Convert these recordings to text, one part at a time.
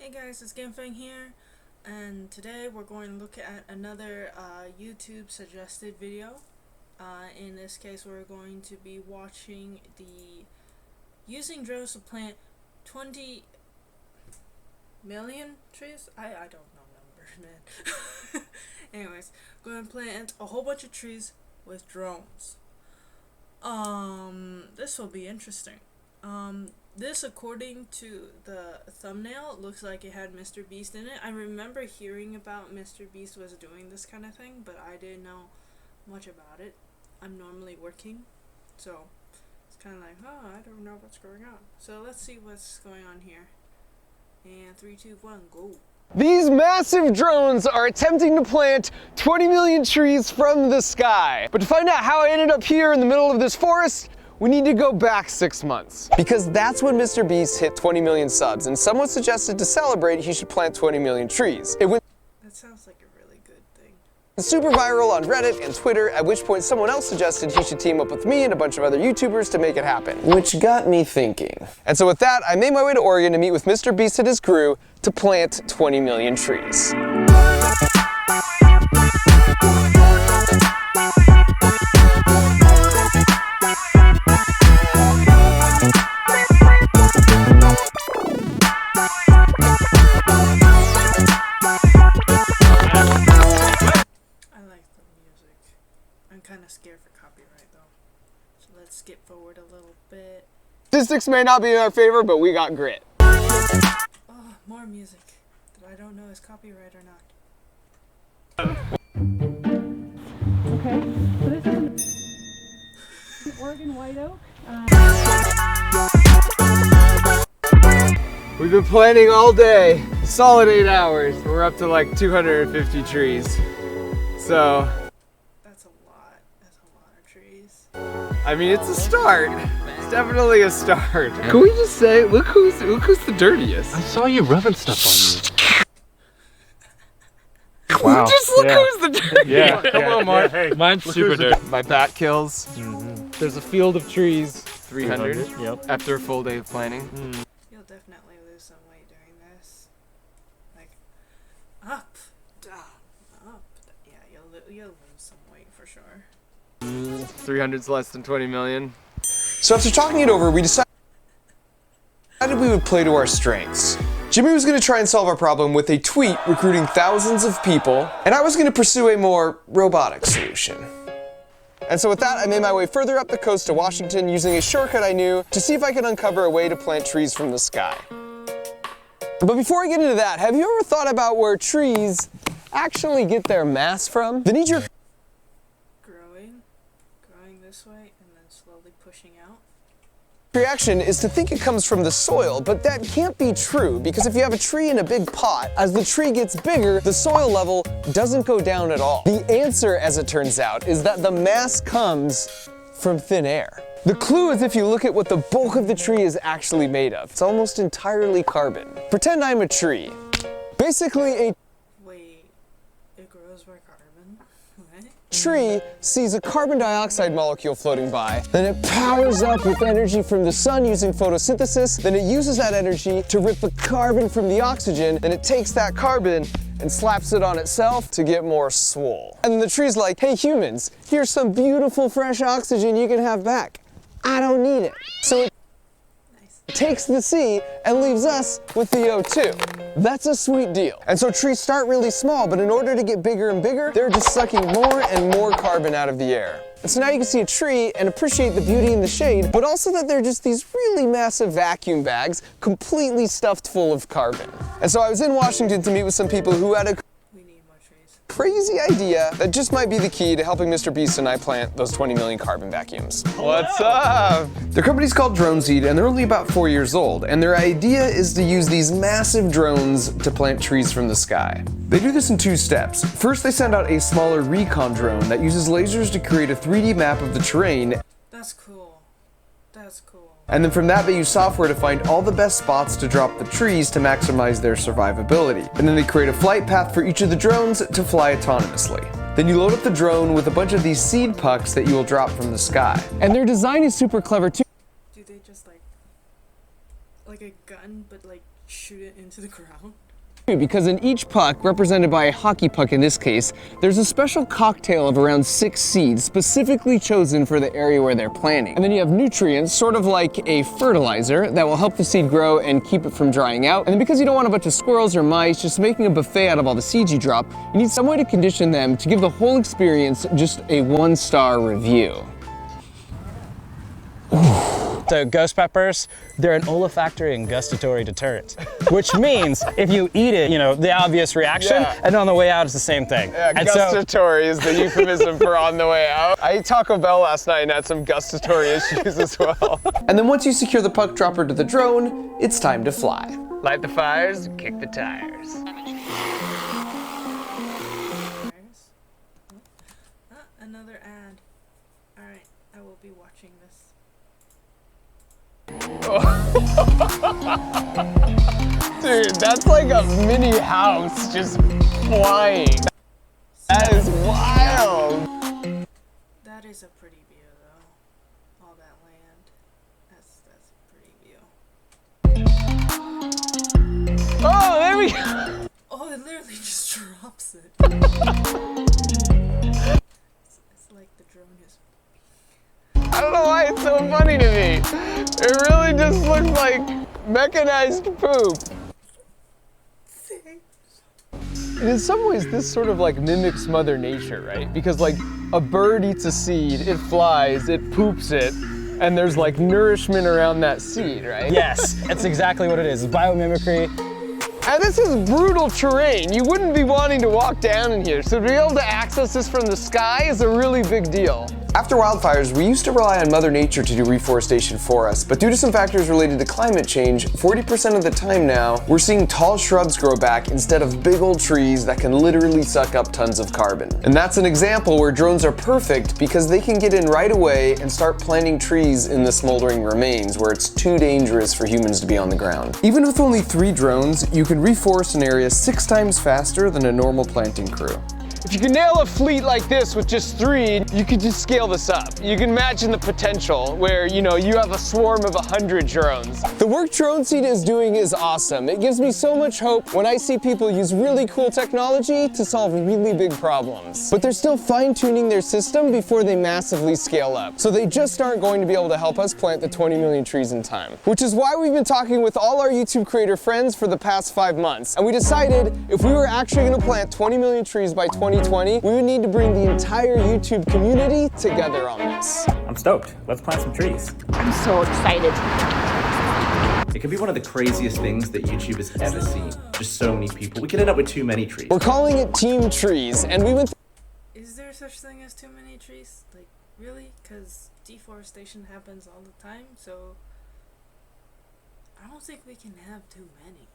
Hey guys, it's GameFang here, and today we're going to look at another YouTube suggested video. In this case, we're going to be watching the using drones to plant 20 million trees. I don't know numbers, man. Anyways, going to plant a whole bunch of trees with drones. This will be interesting. This, according to the thumbnail, looks like it had Mr. Beast in it. I remember hearing about Mr. Beast was doing this kind of thing, but I didn't know much about it. I'm normally working, so it's kind of like, oh, I don't know what's going on. So let's see what's going on here. And 3, 2, 1, go. These massive drones are attempting to plant 20 million trees from the sky. But to find out how I ended up here in the middle of this forest, we need to go back 6 months. Because that's when Mr. Beast hit 20 million subs, and someone suggested to celebrate he should plant 20 million trees. It went That sounds like a really good thing. super viral on Reddit and Twitter, at which point someone else suggested he should team up with me and a bunch of other YouTubers to make it happen. Which got me thinking. And so with that, I made my way to Oregon to meet with Mr. Beast and his crew to plant 20 million trees. I'm kind of scared for copyright though, so let's skip forward a little bit. Statistics may not be in our favor, but we got grit. Oh, more music that I don't know is copyright or not. Okay, so this is an Oregon white oak. We've been planting all day, solid 8 hours. We're up to like 250 trees. So, That's a lot of trees. I mean, it's a start. It's definitely a start. Can we just say, look who's the dirtiest? I saw you rubbing stuff on me. Wow. Just look who's the dirtiest. Yeah, come on, Mark. Hey, mine's super dirty. My bat kills. There's a field of trees. 300. Yep. After a full day of planting. You'll definitely lose some weight during this. Like, up, down, up. Yeah, you'll lose some weight for sure. 300's less than 20 million. So after talking it over, we decided we would play to our strengths. Jimmy was going to try and solve our problem with a tweet recruiting thousands of people, and I was going to pursue a more robotic solution. And so with that, I made my way further up the coast to Washington using a shortcut I knew to see if I could uncover a way to plant trees from the sky. But before I get into that, have you ever thought about where trees actually get their mass from? The knee-jerk Growing this way and then slowly pushing out. reaction is to think it comes from the soil, but that can't be true because if you have a tree in a big pot, as the tree gets bigger, the soil level doesn't go down at all. The answer, as it turns out, is that the mass comes from thin air. The clue is if you look at what the bulk of the tree is actually made of. It's almost entirely carbon. Pretend I'm a tree. Basically, a Wait, it grows by carbon? What? tree sees a carbon dioxide molecule floating by, then it powers up with energy from the sun using photosynthesis, then it uses that energy to rip the carbon from the oxygen, then it takes that carbon and slaps it on itself to get more swole. And then the tree's like, hey humans, here's some beautiful fresh oxygen you can have back. I don't need it. So it takes the C and leaves us with the O2. That's a sweet deal. And so trees start really small, but in order to get bigger and bigger, they're just sucking more and more carbon out of the air. And so now you can see a tree and appreciate the beauty in the shade, but also that they're just these really massive vacuum bags completely stuffed full of carbon. And so I was in Washington to meet with some people who had a We need more trees. crazy idea that just might be the key to helping Mr. Beast and I plant those 20 million carbon vacuums. What's up? Their company's called DroneSeed and they're only about 4 years old, and their idea is to use these massive drones to plant trees from the sky. They do this in 2 steps. First, they send out a smaller recon drone that uses lasers to create a 3D map of the terrain. That's cool. That's cool. And then from that, they use software to find all the best spots to drop the trees to maximize their survivability. And then they create a flight path for each of the drones to fly autonomously. Then you load up the drone with a bunch of these seed pucks that you will drop from the sky. And their design is super clever too. Do they just like a gun, but like shoot it into the ground. Because in each puck, represented by a hockey puck in this case, there's a special cocktail of around 6 seeds specifically chosen for the area where they're planting. And then you have nutrients, sort of like a fertilizer, that will help the seed grow and keep it from drying out. And then because you don't want a bunch of squirrels or mice just making a buffet out of all the seeds you drop, you need some way to condition them to give the whole experience just a 1-star review. So ghost peppers, they're an olfactory and gustatory deterrent, which means if you eat it, you know, the obvious reaction, and on the way out it's the same thing. Yeah, and gustatory is the euphemism for on the way out. I ate Taco Bell last night and had some gustatory issues as well. And then once you secure the puck dropper to the drone, it's time to fly. Light the fires, kick the tires. Another ad. Alright, I will be watching this. Dude, that's like a mini house just flying. That is wild. That is a pretty view though. All that land. That's a pretty view. Oh, there we go. Oh, it literally just drops it. It's like the drone is. I don't know why it's so funny to me. It really just looks like mechanized poop. And in some ways, this sort of like mimics Mother Nature, right? Because like a bird eats a seed, it flies, it poops it, and there's like nourishment around that seed, right? yes, that's exactly what it is. It's biomimicry. And this is brutal terrain. You wouldn't be wanting to walk down in here. So to be able to access this from the sky is a really big deal. After wildfires, we used to rely on Mother Nature to do reforestation for us, but due to some factors related to climate change, 40% of the time now, we're seeing tall shrubs grow back instead of big old trees that can literally suck up tons of carbon. And that's an example where drones are perfect because they can get in right away and start planting trees in the smoldering remains where it's too dangerous for humans to be on the ground. Even with only 3 drones, you can reforest an area 6 times faster than a normal planting crew. If you can nail a fleet like this with just 3, you could just scale this up. You can imagine the potential where, you know, you have a swarm of 100 drones. The work DroneSeed is doing is awesome. It gives me so much hope when I see people use really cool technology to solve really big problems. But they're still fine-tuning their system before they massively scale up. So they just aren't going to be able to help us plant the 20 million trees in time. Which is why we've been talking with all our YouTube creator friends for the past 5 months. And we decided if we were actually going to plant 20 million trees by 2020, we would need to bring the entire YouTube community together on this. I'm stoked. Let's plant some trees. I'm so excited. It could be one of the craziest things that YouTube has ever seen. Just so many people. We could end up with too many trees. We're calling it Team Trees, and we went Is there such thing as too many trees? Like, really? Because deforestation happens all the time, so I don't think we can have too many.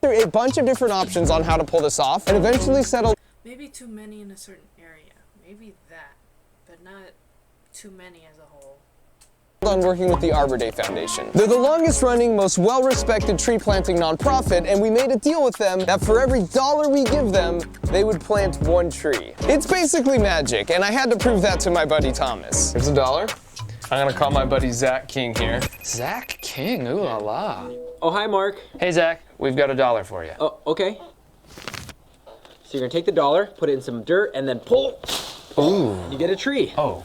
through a bunch of different options on how to pull this off, and eventually settled Maybe too many in a certain area. Maybe that, but not too many as a whole. on working with the Arbor Day Foundation. They're the longest running, most well-respected tree planting nonprofit, and we made a deal with them that for every $1 we give them, they would plant 1 tree. It's basically magic, and I had to prove that to my buddy Thomas. Here's $1. I'm gonna call my buddy Zach King here. Zach King, ooh la la. Oh, hi, Mark. Hey Zach, we've got $1 for you. Oh, okay. So you're gonna take the $1, put it in some dirt, and then pull. Ooh. You get a tree. Oh,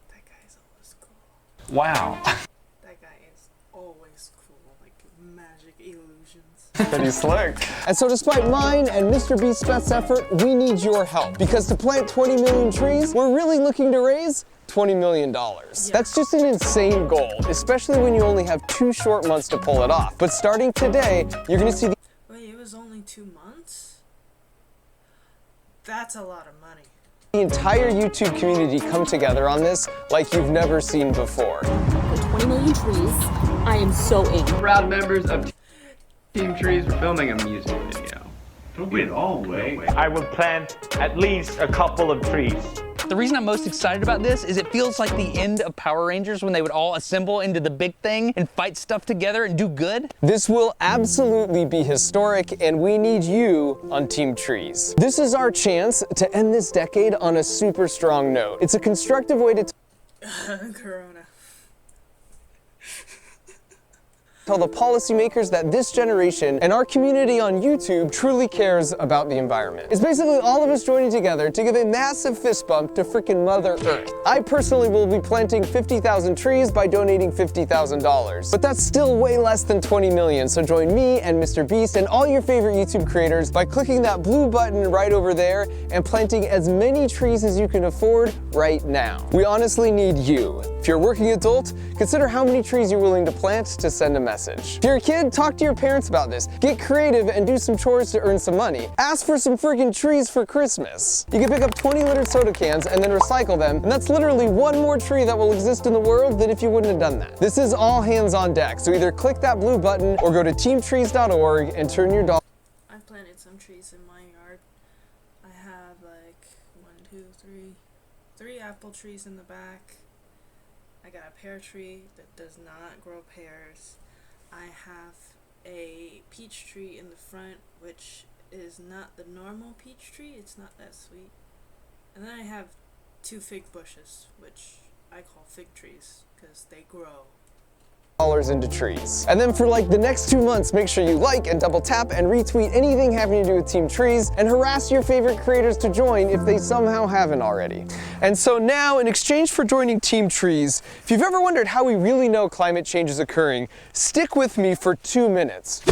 That guy's always cool. wow. That guy is always cool, like magic illusions. Pretty slick. And so despite mine and Mr. Beast's best effort, we need your help. Because to plant 20 million trees, we're really looking to raise $20 million. That's just an insane goal, especially when you only have 2 short months to pull it off. But starting today, you're gonna see Wait, it was only 2 months? That's a lot of money. the entire YouTube community come together on this like you've never seen before. For 20 million trees, I am so in. Proud members of Team Trees, we're filming a music video. Don't get all way. I will plant at least a couple of trees. The reason I'm most excited about this is it feels like the end of Power Rangers when they would all assemble into the big thing and fight stuff together and do good. This will absolutely be historic, and we need you on Team Trees. This is our chance to end this decade on a super strong note. It's a constructive way to Corona. tell the policymakers that this generation and our community on YouTube truly cares about the environment. It's basically all of us joining together to give a massive fist bump to freaking Mother Earth. I personally will be planting 50,000 trees by donating $50,000. But that's still way less than 20 million, so join me and Mr. Beast and all your favorite YouTube creators by clicking that blue button right over there and planting as many trees as you can afford right now. We honestly need you. If you're a working adult, consider how many trees you're willing to plant to send a message. If you're a kid, talk to your parents about this. Get creative and do some chores to earn some money. Ask for some freaking trees for Christmas. You can pick up 20 littered soda cans and then recycle them, and that's literally one more tree that will exist in the world than if you wouldn't have done that. This is all hands on deck, so either click that blue button or go to teamtrees.org and turn your dollar. I've planted some trees in my yard. I have like 3 apple trees in the back. I got a pear tree that does not grow pears. I have a peach tree in the front, which is not the normal peach tree. It's not that sweet. And then I have 2 fig bushes, which I call fig trees because they grow into trees. And then for like the next 2 months, make sure you like and double tap and retweet anything having to do with Team Trees and harass your favorite creators to join if they somehow haven't already. And so now, in exchange for joining Team Trees, if you've ever wondered how we really know climate change is occurring, stick with me for 2 minutes.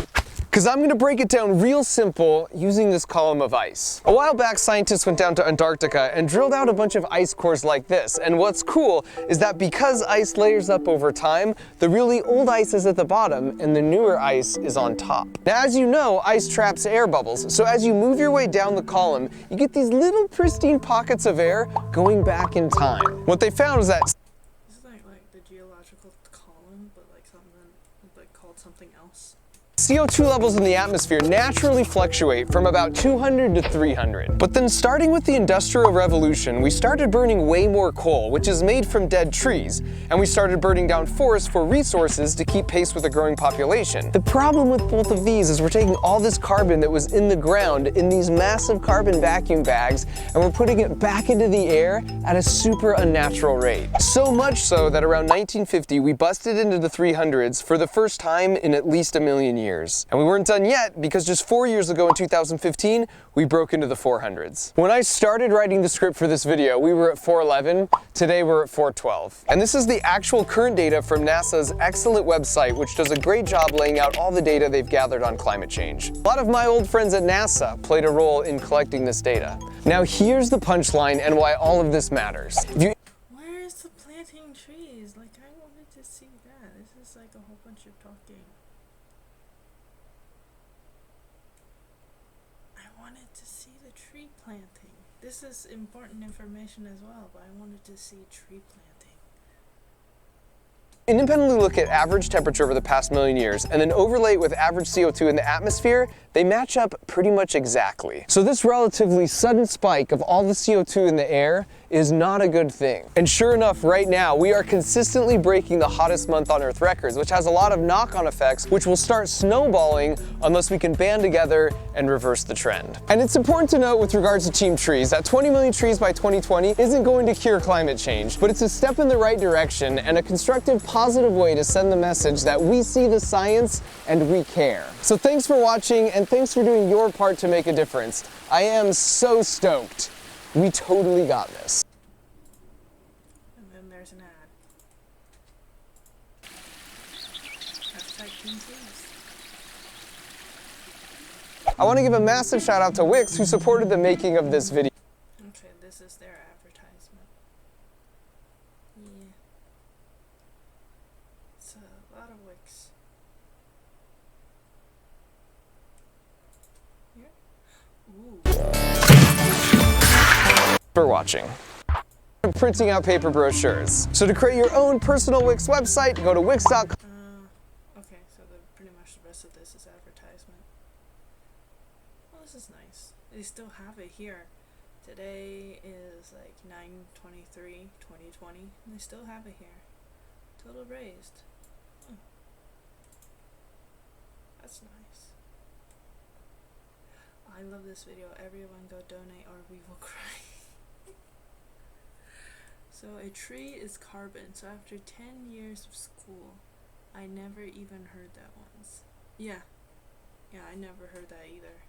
Because I'm going to break it down real simple using this column of ice. A while back, scientists went down to Antarctica and drilled out a bunch of ice cores like this. And what's cool is that because ice layers up over time, the really old ice is at the bottom and the newer ice is on top. Now, as you know, ice traps air bubbles. So as you move your way down the column, you get these little pristine pockets of air going back in time. What they found was that This is like the geological column, but like something called something else. CO2 levels in the atmosphere naturally fluctuate from about 200 to 300. But then starting with the Industrial Revolution, we started burning way more coal, which is made from dead trees, and we started burning down forests for resources to keep pace with a growing population. The problem with both of these is we're taking all this carbon that was in the ground in these massive carbon vacuum bags, and we're putting it back into the air at a super unnatural rate. So much so that around 1950, we busted into the 300s for the first time in at least a million years. And we weren't done yet because just 4 years ago in 2015, we broke into the 400s. When I started writing the script for this video, we were at 411. Today we're at 412. And this is the actual current data from NASA's excellent website, which does a great job laying out all the data they've gathered on climate change. A lot of my old friends at NASA played a role in collecting this data. Now here's the punchline and why all of this matters. Where is the planting trees? Like, I wanted to see that. This is like a whole bunch of talking. I wanted to see the tree planting. This is important information as well, but I wanted to see tree planting. Independently look at average temperature over the past million years and then overlay it with average CO2 in the atmosphere, they match up pretty much exactly. So this relatively sudden spike of all the CO2 in the air is not a good thing. And sure enough, right now, we are consistently breaking the hottest month on Earth records, which has a lot of knock-on effects, which will start snowballing unless we can band together and reverse the trend. And it's important to note with regards to Team Trees that 20 million trees by 2020 isn't going to cure climate change, but it's a step in the right direction and a constructive, positive way to send the message that we see the science and we care. So thanks for watching and thanks for doing your part to make a difference. I am so stoked. We totally got this. And then there's an ad. #Team Trees. I want to give a massive shout out to Wix who supported the making of this video. Okay, this is their advertisement. Yeah. It's a lot of Wix. Here? Ooh. For watching. Printing out paper brochures. So to create your own personal Wix website, go to wix.com. Okay, so pretty much the rest of this is advertisement. Well, this is nice. They still have it here. Today is like 9/23/2020, and they still have it here. Total raised. That's nice. I love this video. Everyone go donate or we will cry. So a tree is carbon. So after 10 years of school, I never even heard that once. Yeah. Yeah, I never heard that either.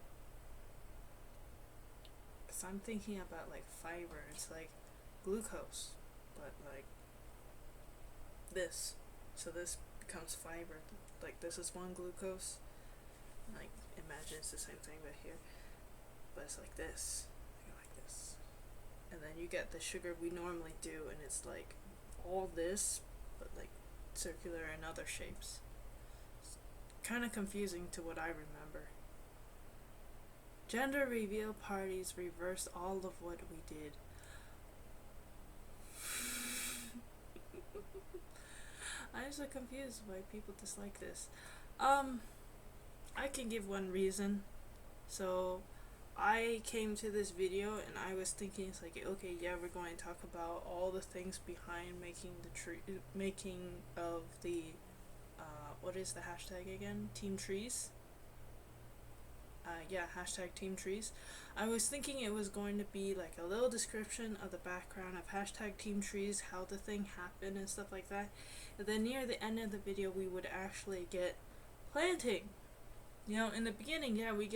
Cause I'm thinking about like fiber. It's like glucose, but like this. So this becomes fiber. Like this is one glucose. Like imagine it's the same thing but here. But it's like this. Like this. And then you get the sugar we normally do, and it's like all this, but like circular and other shapes. It's kind of confusing to what I remember. Gender reveal parties reversed all of what we did. I'm so confused why people dislike this. I can give one reason. So I came to this video and I was thinking, it's like, okay, yeah, we're going to talk about all the things behind making of the what is the hashtag again? Team Trees. Yeah, hashtag Team Trees. I was thinking it was going to be like a little description of the background of hashtag Team Trees, how the thing happened and stuff like that. And then near the end of the video, we would actually get planting. You know, in the beginning, yeah, we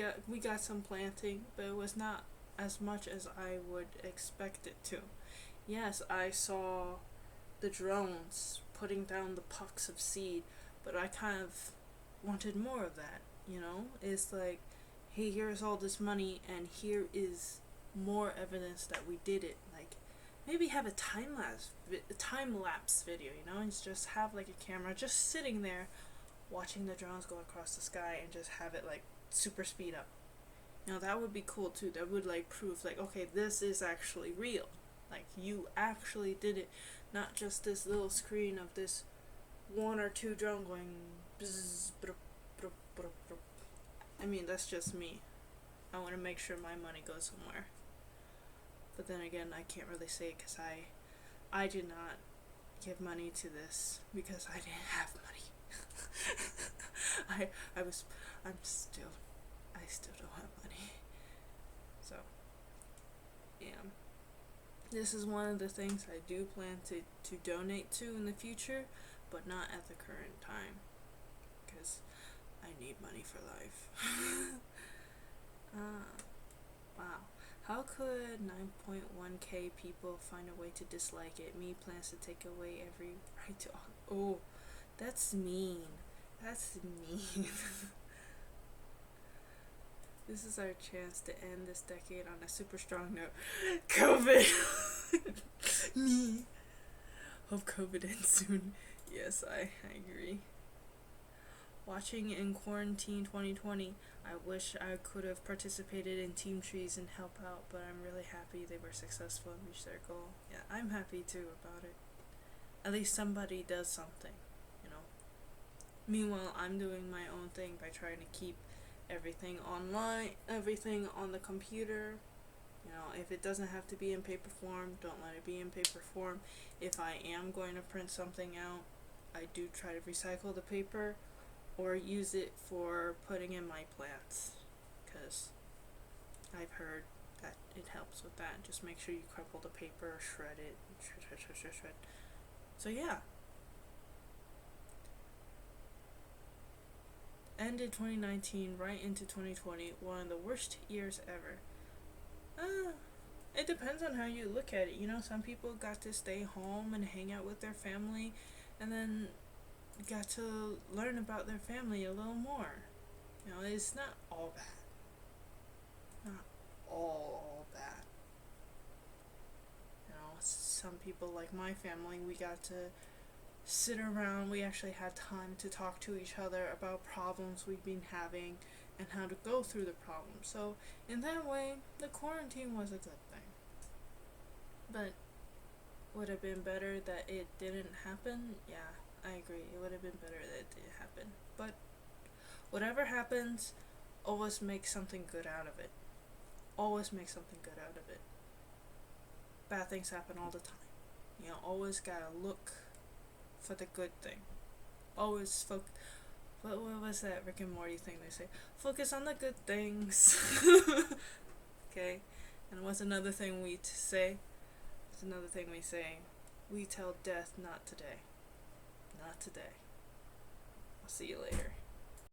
got some planting, but it was not as much as I would expect it to. Yes, I saw the drones putting down the pucks of seed, but I kind of wanted more of that, you know? It's like, hey, here's all this money, and here is more evidence that we did it. Like, maybe have a time-lapse video, you know? And just have, like, a camera just sitting there watching the drones go across the sky and just have it, like, super speed up. You know, that would be cool, too. That would, like, prove, like, okay, this is actually real. Like, you actually did it. Not just this little screen of this one or two drone going bzz, bruh, bruh, bruh, bruh. I mean, that's just me. I want to make sure my money goes somewhere. But then again, I can't really say it because I did not give money to this because I didn't have money. I still don't have money. So, yeah. This is one of the things I do plan to donate to in the future, but not at the current time. Because I need money for life. Wow. How could 9.1k people find a way to dislike it? Me plans to take away every right to... Oh, that's mean. That's mean. This is our chance to end this decade on a super strong note. COVID! Me. Hope COVID ends soon. Yes, I agree. Watching in quarantine 2020, I wish I could have participated in Team Trees and help out, but I'm really happy they were successful and reached their goal. Yeah, I'm happy too about it. At least somebody does something, you know. Meanwhile, I'm doing my own thing by trying to keep everything online, everything on the computer. You know, if it doesn't have to be in paper form, don't let it be in paper form. If I am going to print something out, I do try to recycle the paper or use it for putting in my plants, because I've heard that it helps with that. Just make sure you crumple the paper, shred it, shred. So yeah. Ended 2019 right into 2020, one of the worst years ever. It depends on how you look at it. You know, some people got to stay home and hang out with their family, and then got to learn about their family a little more. You know, it's not all bad. Not all bad. You know, some people like my family, we got to sit around, we actually had time to talk to each other about problems we've been having and how to go through the problems. So in that way, the quarantine was a good thing. But would have been better that it didn't happen? Yeah, I agree. It would have been better that it didn't happen. But whatever happens, always make something good out of it. Always make something good out of it. Bad things happen all the time. You know, always gotta look for the good thing. Always what was that Rick and Morty thing they say? Focus on the good things. Okay? And what's another thing we say? What's another thing we say? We tell death, not today. Not today. See you later.